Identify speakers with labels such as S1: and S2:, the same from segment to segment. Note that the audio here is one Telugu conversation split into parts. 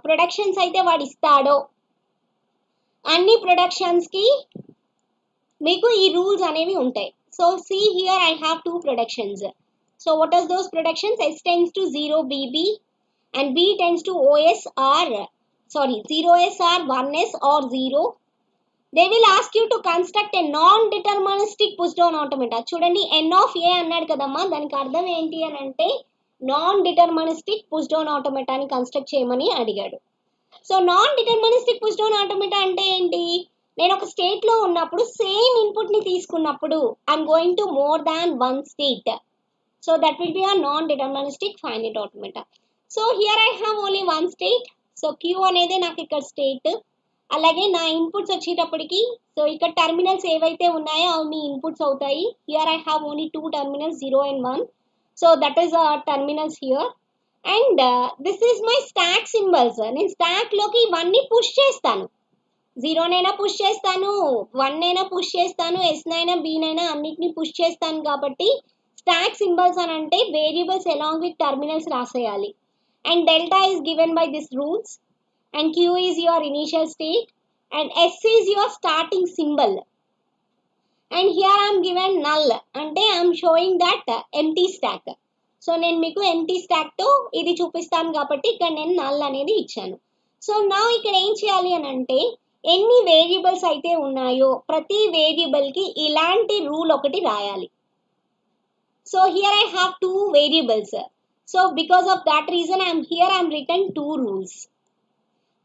S1: ప్రొడక్షన్స్ అయితే వాడు ఇస్తాడో అన్ని ప్రొడక్షన్స్కి మీకు ఈ రూల్స్ అనేవి ఉంటాయి. So see here I have 2 productions. So what are those productions? S tends to 0 BB and B tends to 0S or 1S or 0. They will ask you to construct a non-deterministic push-down automata. చూడండి n of a అన్నాడు కదమ్మా, దానికి అర్థం ఏంటి అని అంటే non-deterministic push-down automata ని కన్స్ట్రక్ట్ చేయమని అడిగాడు. సో non-deterministic push-down automata అంటే ఏంటి? నేను ఒక స్టేట్లో ఉన్నప్పుడు సేమ్ ఇన్పుట్ని తీసుకున్నప్పుడు I'm going to more than one state. So that will be a non-deterministic finite automata. So here I have only one state. So Q అనేది నాకు ఇక్కడ స్టేట్. అలాగే నా ఇన్పుట్స్ వచ్చేటప్పటికి సో ఇక్కడ టర్మినల్స్ ఏవైతే ఉన్నాయో అవి మీ ఇన్పుట్స్ అవుతాయి. Here I have only 2 terminals 0 and 1. So that is terminals here. And this is my stock symbols. నేను స్టాక్లోకి ఇవన్నీ పుష్ చేస్తాను. 0నైనా పుష్ చేస్తాను, 1నైనా పుష్ చేస్తాను, ఎస్నైనా బీనైనా అన్నిటిని పుష్ చేస్తాను. కాబట్టి స్టాక్ సింబల్స్ అని అంటే వేరియబుల్స్ అలాంగ్ విత్ టర్మినల్స్ రాసేయాలి. And delta is given by this rules. And Q is your initial state and S is your starting symbol. And here I am given null ante I am showing that empty stack. So నేను మీకు empty stack తో ఇది చూపిస్తాను కాబట్టి ఇక్కడ నేను null అనేది ఇచ్చాను. సో now ఇక్కడ ఏం చేయాలి అని అంటే ఎన్ని వేరియబుల్స్ అయితే ఉన్నాయో ప్రతి వేరియబుల్ కి ఇలాంటి రూల్ ఒకటి రాయాలి. So here I have 2 variables. So because of that reason I am written 2 rules.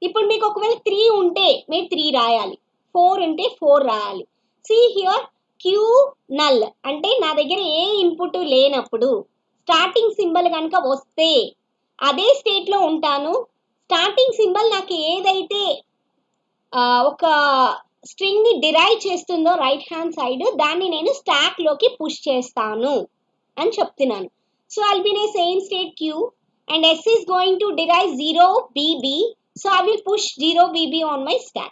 S1: ఇప్పుడు మీకు ఒకవేళ 3 ఉంటే మీరు 3 రాయాలి, 4 ఉంటే 4 రాయాలి. See here Q null అంటే నా దగ్గర ఏ ఇన్పుట్ లేనప్పుడు స్టార్టింగ్ సింబల్ కనుక వస్తే అదే స్టేట్లో ఉంటాను. స్టార్టింగ్ సింబల్ నాకు ఏదైతే ఒక స్ట్రింగ్ని డిరైవ్ చేస్తుందో రైట్ హ్యాండ్ సైడ్ దాన్ని నేను స్టాక్లోకి పుష్ చేస్తాను అని చెప్తున్నాను. So I'll be in a same state Q and S is going to derive 0 BB. So I will push 0 BB on my stack.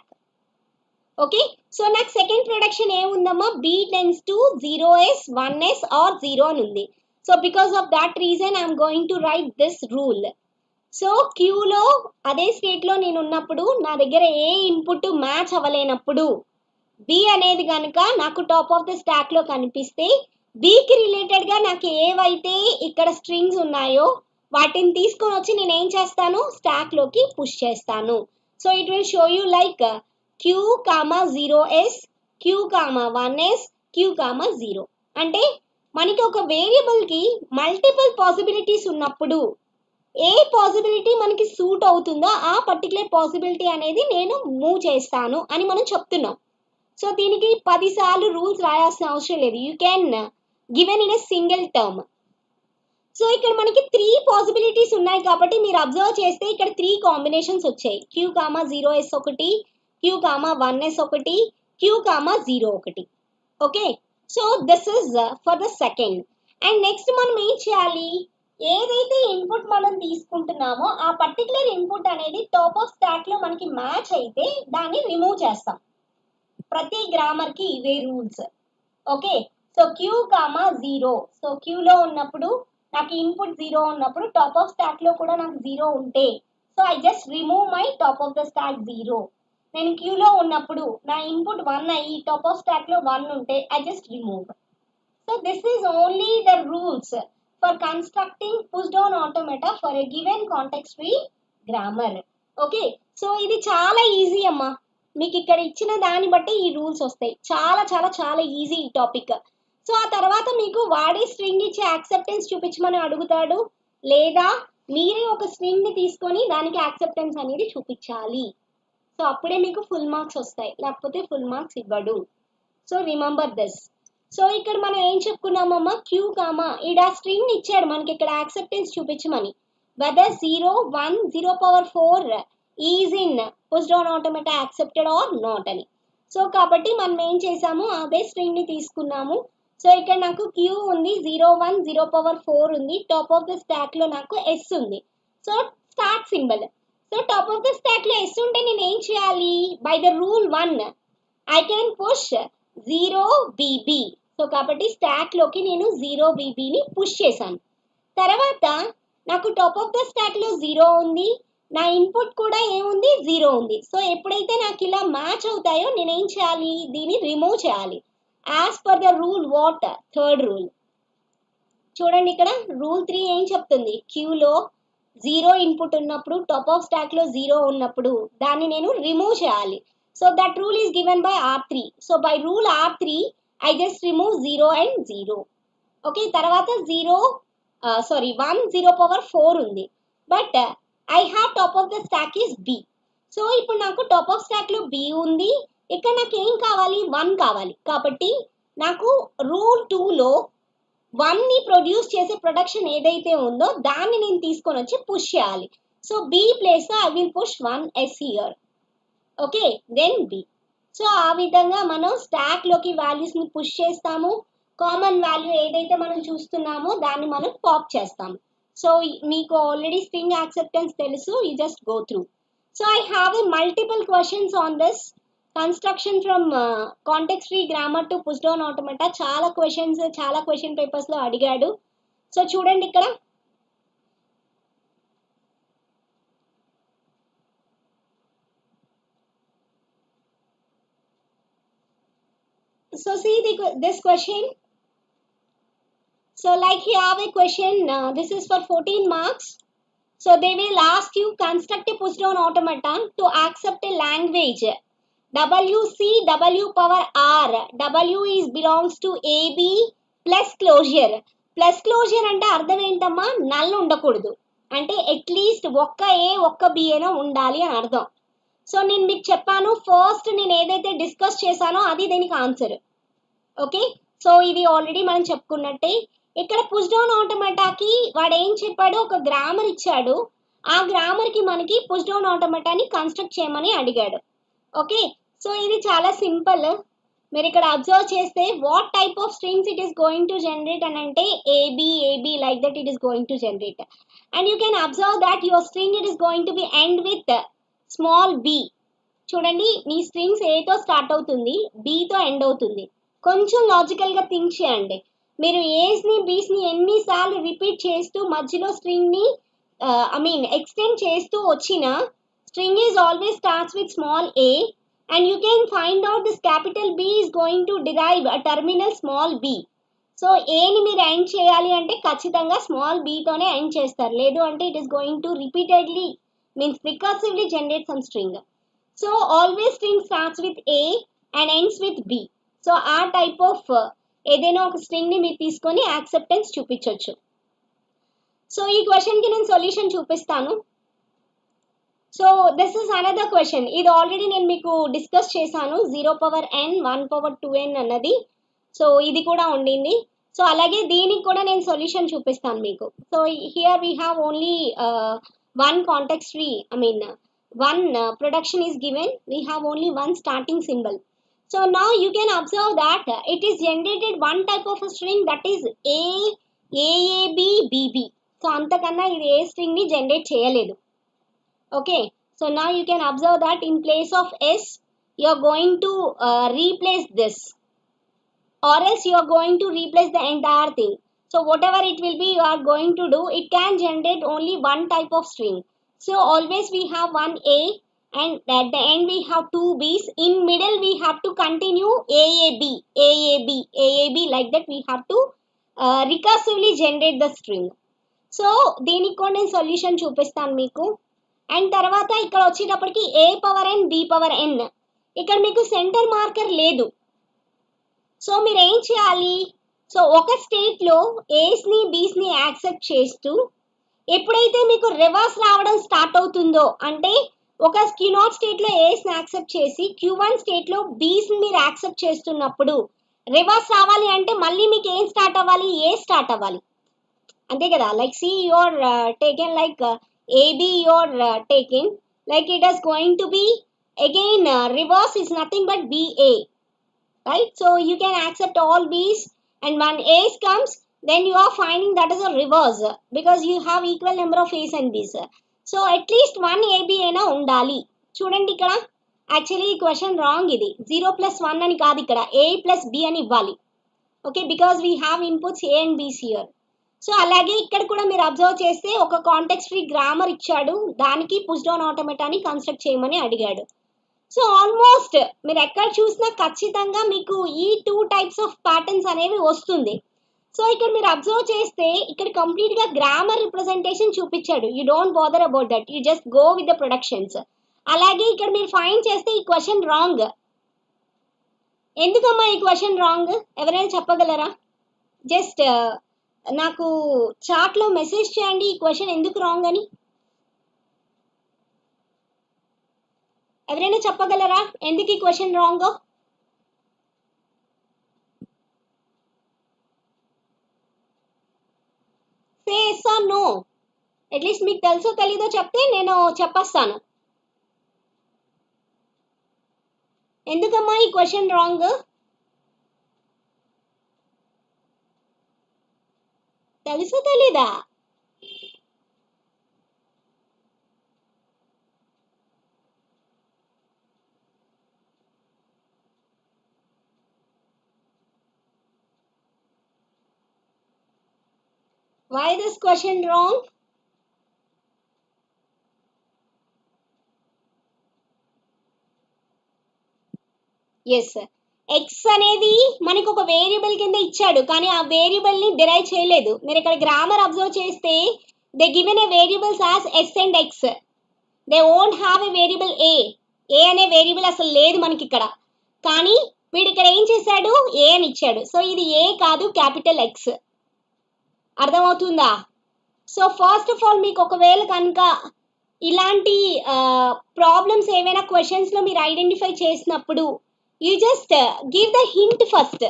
S1: Okay. So నాకు సెకండ్ ప్రొడక్షన్ ఏముందమ్మా? B tends to 0S, 1S or 0 అని ఉంది. So because of that reason I am going to write this rule. So Qలో అదే స్టేట్లో నేను ఉన్నప్పుడు నా దగ్గర ఏ ఇన్పుట్ మ్యాచ్ అవ్వలేనప్పుడు B అనేది కనుక నాకు టాప్ ఆఫ్ ద స్టాక్లో కనిపిస్తే Bకి రిలేటెడ్గా నాకు ఏవైతే ఇక్కడ స్ట్రింగ్స్ ఉన్నాయో వాటిని తీసుకొని వచ్చి నేను ఏం చేస్తాను? స్టాక్లోకి పుష్ చేస్తాను. So it will show you like Q, 0S, Q, 1S, Q, 0. అంటే మనకి ఒక వేరియబుల్కి మల్టిపుల్ పాసిబిలిటీస్ ఉన్నప్పుడు ఏ పాసిబిలిటీ మనకి సూట్ అవుతుందో ఆ పర్టికులర్ పాసిబిలిటీ అనేది నేను మూవ్ చేస్తాను అని మనం చెప్తున్నాం. సో దీనికి 10 సార్లు రూల్స్ రాయాల్సిన అవసరం లేదు. You can given in a single term. So ఇక్కడ మనకి 3 పాసిబిలిటీస్ ఉన్నాయి కాబట్టి మీరు అబ్జర్వ్ చేస్తే ఇక్కడ 3 కాంబినేషన్స్ వచ్చాయి. Q, 0S ఒకటి, Q, 1S ఒకటి, Q, 0 ఒకటి. Okay. So this is for the second. And next మనం ఏం చేయాలి? ఏదైతే ఇన్పుట్ మనం తీసుకుంటున్నామో ఆ పర్టికులర్ ఇన్పుట్ అనేది టాప్ ఆఫ్ స్టాక్లో మనకి మ్యాచ్ అయితే దాన్ని రిమూవ్ చేస్తాం. ప్రతి గ్రామర్కి ఇవే rules. Okay. So Q, 0. So Qలో ఉన్నప్పుడు నాకు ఇన్పుట్ 0 ఉన్నప్పుడు టాప్ ఆఫ్ స్టాక్లో కూడా నాకు 0 ఉంటే so I just remove my top of the stock 0. నేను Qలో ఉన్నప్పుడు నా ఇన్పుట్ 1 అయ్యి టాప్ ఆఫ్ స్టాక్లో 1 ఉంటే I just remove. So this is only the rules for constructing push down automata for a given context free grammar. Okay. So ఇది చాలా ఈజీ అమ్మా. మీకు ఇక్కడ ఇచ్చిన దాన్ని బట్టి ఈ రూల్స్ వస్తాయి. చాలా చాలా చాలా ఈజీ ఈ టాపిక్. సో ఆ తర్వాత మీకు వాడే స్ట్రింగ్ ఇచ్చే యాక్సెప్టెన్స్ చూపించమని అడుగుతాడు, లేదా మీరే ఒక స్ట్రింగ్ని తీసుకొని దానికి యాక్సెప్టెన్స్ అనేది చూపించాలి. సో అప్పుడే మీకు ఫుల్ మార్క్స్ వస్తాయి, లేకపోతే ఫుల్ మార్క్స్ ఇవ్వడు. So remember this. సో ఇక్కడ మనం ఏం చెప్పుకున్నామమ్మా? Q, ఈడ స్ట్రింగ్ ఇచ్చాడు మనకి ఇక్కడ యాక్సెప్టెన్స్ చూపించమని. Whether 0, 1, 0⁴ is in push down automata accepted or not అని. సో కాబట్టి మనం ఏం చేసాము? అదే స్ట్రింగ్ని తీసుకున్నాము. సో ఇక్కడ నాకు Q ఉంది, 0, 1, 0⁴ ఉంది. టాప్ ఆఫ్ ద స్టాక్లో నాకు S ఉంది. So start symbol. So top of the స్టాక్లో S ఉంటే నేను ఏం చేయాలి? By the rule 1 I can push 0 BB. So కాబట్టి స్టాక్లోకి నేను 0 BBని పుష్ చేశాను. తర్వాత నాకు టాప్ ఆఫ్ ద స్టాక్లో 0 ఉంది, నా ఇన్పుట్ కూడా ఏముంది, 0 ఉంది. సో ఎప్పుడైతే నాకు ఇలా మ్యాచ్ అవుతాయో నేనేం చేయాలి, దీన్ని రిమూవ్ చేయాలి. As per the rule what, third rule. చూడండి ఇక్కడ రూల్ 3 ఏం చెప్తుంది, క్యూలో 0 ఇన్పుట్ ఉన్నప్పుడు, టాప్ ఆఫ్ స్టాక్ లో 0 ఉన్నప్పుడు దాన్ని నేను రిమూవ్ చేయాలి. So that rule is given by R3. So by rule R3 I just remove 0 and 0. Okay, తర్వాత 0 1 0 పవర్ 4 ఉంది. But I have top of the stock is B. So ఇప్పుడు నాకు టాప్ ఆఫ్ స్టాక్ లో B ఉంది, ఇక్కడ నాకు ఏం కావాలి, 1 కావాలి. కాబట్టి నాకు రూల్ 2లో 1 ని ప్రొడ్యూస్ చేసే ప్రొడక్షన్ ఏదైతే ఉందో దాన్ని నేను తీసుకొని వచ్చి పుష్ చేయాలి. సో B ప్లేస్ లో I will push 1 S here. Okay, then B. So ఆ విధంగా మనం స్టాక్ లోకి వాల్యూస్ ని పుష్ చేస్తాము. కామన్ వాల్యూ ఏదైతే మనం చూస్తున్నామో దాన్ని మనం పాప్ చేస్తాము. సో మీకు ఆల్రెడీ స్ట్రింగ్ యాక్సెప్టెన్స్ తెలుసు, you just go through. So I have a multiple questions on this construction from context free grammar to push down automata. చాలా క్వశ్చన్ పేపర్స్ లో అడిగాడు. సో చూడండి ఇక్కడ so see this question. So like you have a question, this is for 14 marks. So they will ask you construct a push down automaton to accept a language W power R. W is belongs to AB plus closure. Plus closure అంటే అర్థం ఏంటమ్మా, నల్ ఉండకూడదు అంటే అట్లీస్ట్ ఒక్క ఏ ఒక్క బి అయినా ఉండాలి అని అర్థం. సో నేను మీకు చెప్పాను, ఫస్ట్ నేను ఏదైతే డిస్కస్ చేశానో అది దీనికి ఆన్సర్. ఓకే, సో ఇది ఆల్రెడీ మనం చెప్పుకున్నట్టే. ఇక్కడ పుష్ డౌన్ ఆటోమేటాకి వాడు ఏం చెప్పాడు, ఒక గ్రామర్ ఇచ్చాడు. ఆ గ్రామర్ కి మనకి పుష్ డౌన్ ఆటోమేటాని కన్స్ట్రక్ట్ చేయమని అడిగాడు. ఓకే, సో ఇది చాలా సింపుల్. మీరు ఇక్కడ అబ్జర్వ్ చేస్తే what type of strings it is going to generate అని అంటే AB like that it is going to generate. And you can observe that your string it is going to be end with small B. చూడండి, మీ స్ట్రింగ్స్ ఏతో స్టార్ట్ అవుతుంది, బితో ఎండ్ అవుతుంది. కొంచెం లాజికల్ గా థింక్ చేయండి. మీరు ఏస్ ని బీస్ ని ఎన్నిసార్లు రిపీట్ చేస్తూ మధ్యలో స్ట్రింగ్ ని ఎక్స్టెండ్ చేస్తూ వచ్చిన string is always starts with small a, and you can find out this capital B is going to derive a terminal small b. So a ని మీరు ఎండ్ చేయాలి అంటే ఖచ్చితంగా స్మాల్ b తోనే ఎండ్ చేస్తారు, లేదు అంటే it is going to repeatedly means recursively generate some string. So always string starts with a and ends with b. So ఆ టైప్ ఆఫ్ ఏదైనా ఒక స్ట్రింగ్ ని మీరు తీసుకొని యాక్సెప్టెన్స్ చూపించవచ్చు. సో ఈ క్వశ్చన్ కి నేను సొల్యూషన్ చూపిస్తాను. So this is another question. ఇది ఆల్రెడీ నేను మీకు డిస్కస్ చేశాను, 0 పవర్ n 1 పవర్ 2n అన్నది. సో ఇది కూడా ఉండింది. సో అలాగే దీనికి కూడా నేను సొల్యూషన్ చూపిస్తాను మీకు. So here we have only one context free, one production is given, we have only one starting symbol. So now you can observe that it is generated one type of a string, that is AAB BB. So అంతకన్నా ఇది ఏ స్ట్రింగ్ ని జనరేట్ చేయలేదు. Okay, so now you can observe that in place of S you are going to replace this, or else you are going to replace the entire thing. So whatever it will be you are going to do, it can generate only one type of string. So always we have one A, and at the end we have two B's. In middle we have to continue AAB like that. We have to recursively generate the string. So దీనికి కూడా నేను సొల్యూషన్ చూపిస్తాను మీకు. అండ్ తర్వాత ఇక్కడ వచ్చేటప్పటికి A power n B power n, ఇక్కడ మీకు సెంటర్ మార్కర్ లేదు. సో మీరు ఏం చేయాలి, సో ఒక స్టేట్ లో ఏస్ ని బీస్ ని యాక్సెప్ట్ చేస్తూ ఎప్పుడైతే మీకు రివర్స్ రావడం స్టార్ట్ అవుతుందో, అంటే ఒక Q0 స్టేట్ లో ఏస్ ని యాక్సెప్ట్ చేసి Q1 స్టేట్ లో బీస్ ని మీరు యాక్సెప్ట్ చేస్తున్నప్పుడు రివర్స్ రావాలి అంటే మళ్ళీ మీకు ఏం స్టార్ట్ అవ్వాలి, ఏ స్టార్ట్ అవ్వాలి, అంతే కదా. Like see your taken like AB you're taking, like it is going to be again reverse is nothing but BA, right? So you can accept all B's, and when A's comes then you are finding that is a reverse because you have equal number of A's and B's. So at least one AB అయినా ఉండాలి. చూడండి ఇక్కడ యాక్చువల్లీ ఈ క్వశ్చన్ రాంగ్. ఇది 0+1 అని కాదు, ఇక్కడ A plus B అని ఇవ్వాలి. Okay, because we have inputs A and B's here. So అలాగే ఇక్కడ కూడా మీరు అబ్జర్వ్ చేస్తే ఒక కాంటెక్స్ట్ ఫ్రీ గ్రామర్ ఇచ్చాడు, దానికి పుష్ డౌన్ ఆటోమేటాని కన్స్ట్రక్ట్ చేయమని అడిగాడు. సో ఆల్మోస్ట్ మీరు ఎక్కడ చూసినా ఖచ్చితంగా మీకు ఈ 2 టైప్స్ ఆఫ్ ప్యాటర్న్స్ అనేవి వస్తుంది. సో ఇక్కడ మీరు అబ్జర్వ్ చేస్తే ఇక్కడ కంప్లీట్ గా గ్రామర్ రిప్రజెంటేషన్ చూపించాడు. You don't bother about that, you just go with the productions. అలాగే ఇక్కడ మీరు ఫైండ్ చేస్తే ఈ క్వశ్చన్ రాంగ్. ఎందుకమ్మా ఈ క్వశ్చన్ రాంగ్ ఎవరైనా చెప్పగలరా? జస్ట్ నాకు చాట్ లో మెసేజ్ చేయండి ఈ క్వశ్చన్ ఎందుకు రాంగ్ అని. ఎవరైనా చెప్పగలరా ఎందుకు ఈ question wrong? Say yes or no. At least మీకు తెలుసో తెలీదో చెప్తే నేను చెప్పేస్తాను. ఎందుకమ్మా ఈ క్వశ్చన్ రాంగ్? తెలుసో తెలీదా? Why this question wrong? Yes, X అనేది మనకు ఒక వేరియబుల్ కింద ఇచ్చాడు, కానీ ఆ వేరియబుల్ ని డిరైవ్ చేయలేదు. మీరు ఇక్కడ గ్రామర్ అబ్జర్వ్ చేస్తే they given a variables as S and X, they won't have a variable A. A అనే వేరియబుల్ అసలు లేదు మనకి ఇక్కడ, కానీ వీడు ఇక్కడ ఏం చేశాడు, ఏ అని ఇచ్చాడు. సో ఇది ఏ కాదు, క్యాపిటల్ ఎక్స్. అర్థమవుతుందా? సో ఫస్ట్ ఆఫ్ ఆల్ మీకు ఒకవేళ కనుక ఇలాంటి ప్రాబ్లమ్స్ ఏవైనా క్వశ్చన్స్ లో మీరు ఐడెంటిఫై చేసినప్పుడు you just give the hint first.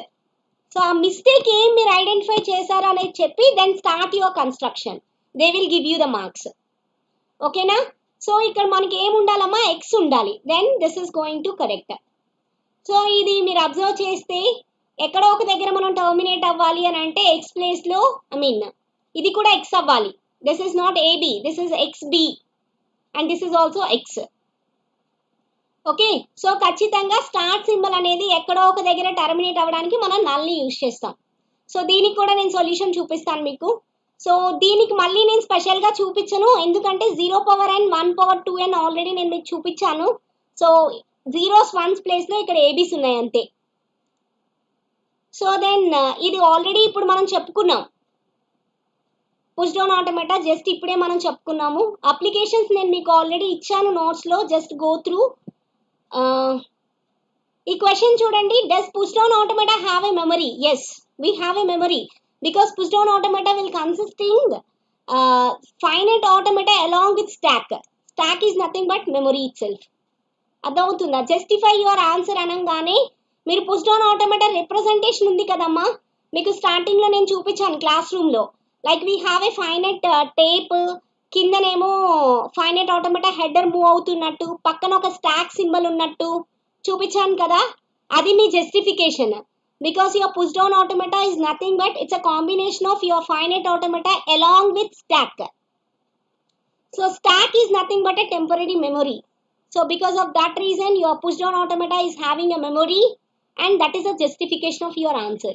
S1: So ఆ మిస్టేక్ ఏం మీరు ఐడెంటిఫై చేశారు అనేది చెప్పి then start your construction. They will give you the marks. ఓకేనా? సో ఇక్కడ మనకి ఏం ఉండాలమ్మా, ఎక్స్ ఉండాలి. Then this is going to correct. So ఇది మీరు అబ్జర్వ్ చేస్తే ఎక్కడో ఒక దగ్గర మనం టర్మినేట్ అవ్వాలి అని అంటే ఎక్స్ ప్లేస్ లో ఇది కూడా ఎక్స్ అవ్వాలి. This is not AB, this is X B and this is also X. Okay, so ఖచ్చితంగా స్టార్ట్ సింబల్ అనేది ఎక్కడో ఒక దగ్గర టర్మినేట్ అవ్వడానికి మనం నల్ ని యూజ్ చేస్తాం. సో దీనికి కూడా నేను సొల్యూషన్ చూపిస్తాను మీకు. సో దీనికి మళ్ళీ నేను స్పెషల్ గా చూపించను, ఎందుకంటే 0 power n 1 power 2n already నేను మీకు చూపించాను. సో జీరోస్ వన్స్ ప్లేస్ లో ఇక్కడ ఏబీస్ ఉన్నాయి అంతే. సో దెన్ ఇది ఆల్రెడీ ఇప్పుడు మనం చెప్పుకున్నాం, పుష్ డౌన్ ఆటోమేటా జస్ట్ ఇప్పుడే మనం చెప్పుకున్నాము. అప్లికేషన్స్ నేను మీకు ఆల్రెడీ ఇచ్చాను నోట్స్ లో, జస్ట్ గో త్రూ. ఈ క్వశ్చన్ చూడండి, does push down automata have a memory? Yes, we have a memory, because push down automata will consisting finite automata along with stack. Stack is nothing but memory itself. అర్థమవుతుందా? జస్టిఫై యువర్ ఆన్సర్ అనగానే మీరు పుష్ డౌన్ ఆటోమేటా రిప్రజెంటేషన్ ఉంది కదమ్మా, మీకు స్టార్టింగ్ లో నేను చూపించాను క్లాస్ రూమ్ లో. Like we have a finite tape, కిందనేమో ఫైనైట్ ఆటోమేటా హెడర్ మూవ్ అవుతున్నట్టు, పక్కన ఒక స్టాక్ సింబల్ ఉన్నట్టు చూపించాను కదా, అది మీ justification. Because your push down automata is nothing but it's a combination of your finite automata along with stack. So stack is nothing but a temporary memory. So because of that reason your push down automata is having a memory and that is a justification of your answer.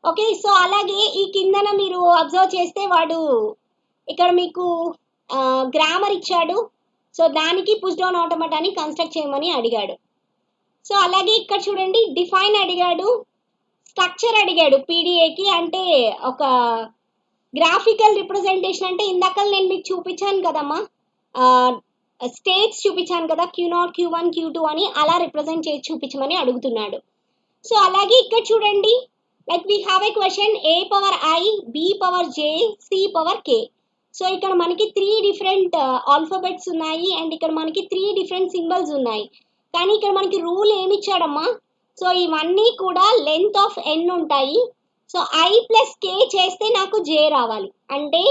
S1: Okay, so అలాగే ఈ కిందన మీరు అబ్జర్వ్ చేస్తే వాడు ఇక్కడ మీకు గ్రామర్ ఇచ్చాడు, సో దానికి పుష్ డౌన్ ఆటోమాటాని కన్స్ట్రక్ట్ చేయమని అడిగాడు. సో అలాగే ఇక్కడ చూడండి, డిఫైన్ అడిగాడు, స్ట్రక్చర్ అడిగాడు. పీడిఏకి అంటే ఒక గ్రాఫికల్ రిప్రజెంటేషన్, అంటే ఇందాక నేను మీకు చూపించాను కదమ్మా, స్టేట్స్ చూపించాను కదా, Q0 Q1 Q2 అని, అలా రిప్రజెంట్ చేసి చూపించమని అడుగుతున్నాడు. సో అలాగే ఇక్కడ చూడండి, like we have A question A power I, B power J, C power K. So ఇక్కడ మనకి 3 డిఫరెంట్ ఆల్ఫాబెట్స్ ఉన్నాయి అండ్ ఇక్కడ మనకి 3 డిఫరెంట్ సింబల్స్ ఉన్నాయి. కానీ ఇక్కడ మనకి రూల్ ఏమి ఇచ్చాడమ్మా, సో ఇవన్నీ కూడా లెంత్ ఆఫ్ n ఉంటాయి. సో I ప్లస్ K చేస్తే నాకు J రావాలి, అంటే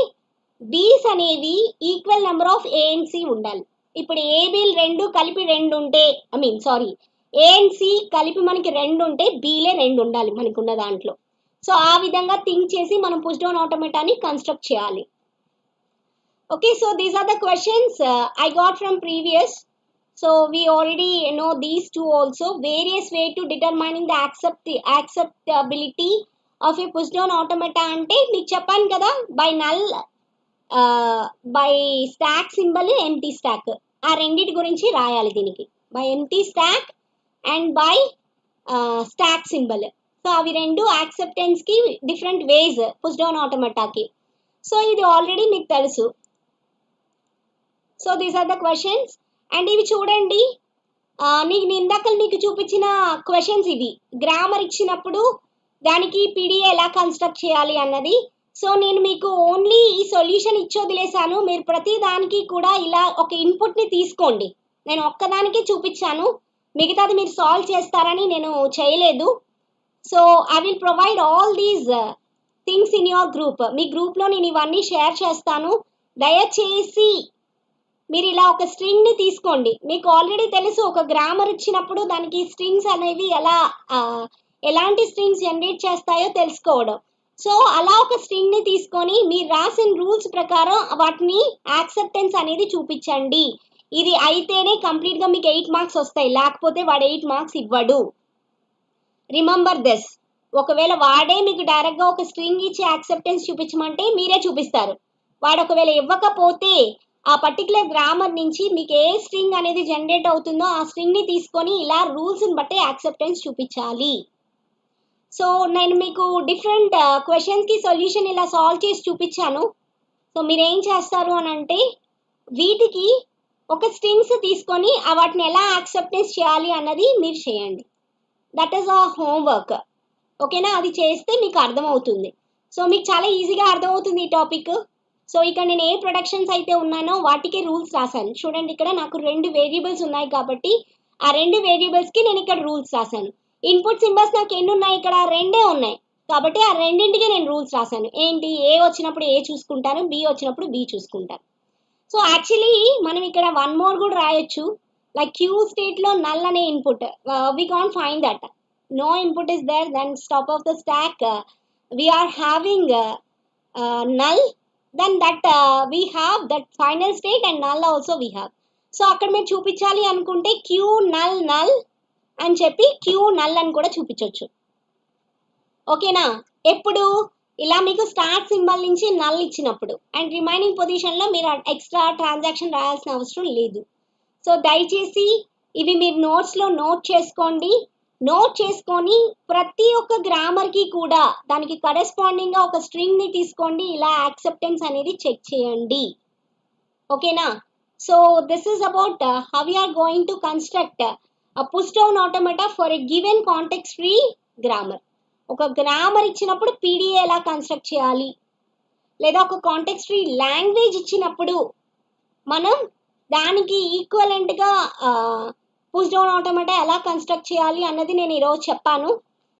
S1: బీస్ అనేవి equal number of A and C ఉండాలి. ఇప్పుడు ఏబీలు రెండు కలిపి 2 ఉంటే, ఏ అండ్ సి కలిపి మనకి 2 ఉంటే బీలే 2 ఉండాలి మనకు ఉన్న దాంట్లో. సో ఆ విధంగా థింక్ చేసి మనం పుష్ డౌన్ ఆటోమేటాని కన్స్ట్రక్ట్ చేయాలి. Okay, so these are the questions I got from previous. So we already know these two also. Various way to determining the acceptability of a push down automata అంటే మీకు చెప్పాను కదా, by null by stack symbol empty stack, ఆ రెండిటి గురించి రాయాలి దీనికి. By empty stack and by stack symbol. So అవి రెండు యాక్సెప్టెన్స్కి డిఫరెంట్ వేస్ పుష్ డౌన్ ఆటోమేటాకి. సో ఇది ఆల్రెడీ మీకు తెలుసు. So these are the questions. And ఇవి చూడండి, నేను ఇందాక మీకు చూపించిన క్వశ్చన్స్ ఇవి. గ్రామర్ ఇచ్చినప్పుడు దానికి పీడిఏ ఎలా కన్స్ట్రక్ట్ చేయాలి అన్నది. సో నేను మీకు ఓన్లీ ఈ సొల్యూషన్ ఇచ్చి వదిలేశాను. మీరు ప్రతి దానికి కూడా ఇలా ఒక ఇన్పుట్ని తీసుకోండి. నేను ఒక్కదానికి చూపించాను, మిగతాది మీరు సాల్వ్ చేస్తారని నేను చేయలేదు. So I will provide all these things in your group. మీ గ్రూప్లో నేను ఇవన్నీ షేర్ చేస్తాను. దయచేసి మీరు ఇలా ఒక స్ట్రింగ్ని తీసుకోండి. మీకు ఆల్రెడీ తెలుసు, ఒక గ్రామర్ ఇచ్చినప్పుడు దానికి స్ట్రింగ్స్ అనేవి ఎలాంటి స్ట్రింగ్స్ జనరేట్ చేస్తాయో తెలుసుకోవడం. సో అలా ఒక స్ట్రింగ్ని తీసుకొని మీరు రాసిన రూల్స్ ప్రకారం వాటిని యాక్సెప్టెన్స్ అనేది చూపించండి. ఇది అయితేనే కంప్లీట్గా మీకు 8 మార్క్స్ వస్తాయి, లేకపోతే వాడు 8 మార్క్స్ ఇవ్వడు. Remember this. ఒకవేళ వాడే మీకు డైరెక్ట్గా ఒక స్ట్రింగ్ ఇచ్చి యాక్సెప్టెన్స్ చూపించమంటే మీరే చూపిస్తారు. వాడు ఒకవేళ ఇవ్వకపోతే ఆ పర్టికులర్ గ్రామర్ నుంచి మీకు ఏ స్ట్రింగ్ అనేది జనరేట్ అవుతుందో ఆ స్ట్రింగ్ని తీసుకొని ఇలా రూల్స్ని బట్టి యాక్సెప్టెన్స్ చూపించాలి. సో నేను మీకు డిఫరెంట్ క్వశ్చన్స్కి సొల్యూషన్ ఇలా సాల్వ్ చేసి చూపించాను. సో మీరు ఏం చేస్తారు అని అంటే, వీటికి ఒక స్ట్రింగ్స్ తీసుకొని వాటిని ఎలా యాక్సెప్టెన్స్ చేయాలి అన్నది మీరు చేయండి. దట్ ఈస్ ఆ హోంవర్క్. ఓకేనా? అది చేస్తే మీకు అర్థమవుతుంది. సో మీకు చాలా ఈజీగా అర్థమవుతుంది ఈ టాపిక్. సో ఇక్కడ నేను ఏ ప్రొడక్షన్స్ అయితే ఉన్నానో వాటికి రూల్స్ రాశాను. చూడండి, ఇక్కడ నాకు 2 వేరియబుల్స్ ఉన్నాయి కాబట్టి ఆ 2 వేరియబుల్స్కి నేను ఇక్కడ రూల్స్ రాశాను. ఇన్పుట్ సింబల్స్ నాకు ఎన్ని ఉన్నాయి? ఇక్కడ 2 ఉన్నాయి కాబట్టి ఆ రెండింటికి నేను రూల్స్ రాశాను. ఏంటి? ఏ వచ్చినప్పుడు ఏ చూసుకుంటాను, బి వచ్చినప్పుడు బి చూసుకుంటాను. సో యాక్చువల్లీ మనం ఇక్కడ 1 మోర్ కూడా రాయొచ్చు. లైక్ క్యూ స్టేట్లో నల్ అనే input, we can't find that. No input is there, then top of the stack we're having null, then that we have that final state and null also we have. So అక్కడ మీరు చూపించాలి అనుకుంటే క్యూ నల్ నల్ అని చెప్పి క్యూ నల్ అని కూడా చూపించవచ్చు. ఓకేనా? ఎప్పుడు? ఇలా మీకు స్టార్ట్ సింబల్ నుంచి నల్ ఇచ్చినప్పుడు. అండ్ రిమైనింగ్ పొజిషన్లో మీరు ఎక్స్ట్రా ట్రాన్సాక్షన్ రాయాల్సిన అవసరం లేదు. సో దయచేసి ఇవి మీరు నోట్స్లో నోట్ చేసుకోండి. నోట్ చేసుకొని ప్రతి ఒక్క గ్రామర్కి కూడా దానికి కరెస్పాండింగ్గా ఒక స్ట్రింగ్ని తీసుకోండి. ఇలా యాక్సెప్టెన్స్ అనేది చెక్ చేయండి. ఓకేనా? So this is about how you are going to construct push down automata for a given context free grammar. ఒక గ్రామర్ ఇచ్చినప్పుడు పీడిఏ ఎలా కన్స్ట్రక్ట్ చేయాలి, లేదా ఒక కాంటెక్స్ట్ ఫ్రీ లాంగ్వేజ్ ఇచ్చినప్పుడు మనం దానికి ఈక్వలెంట్గా పుష్ డౌన్ ఆటోమేటా ఎలా కన్స్ట్రక్ట్ చేయాలి అన్నది నేను ఈరోజు చెప్పాను.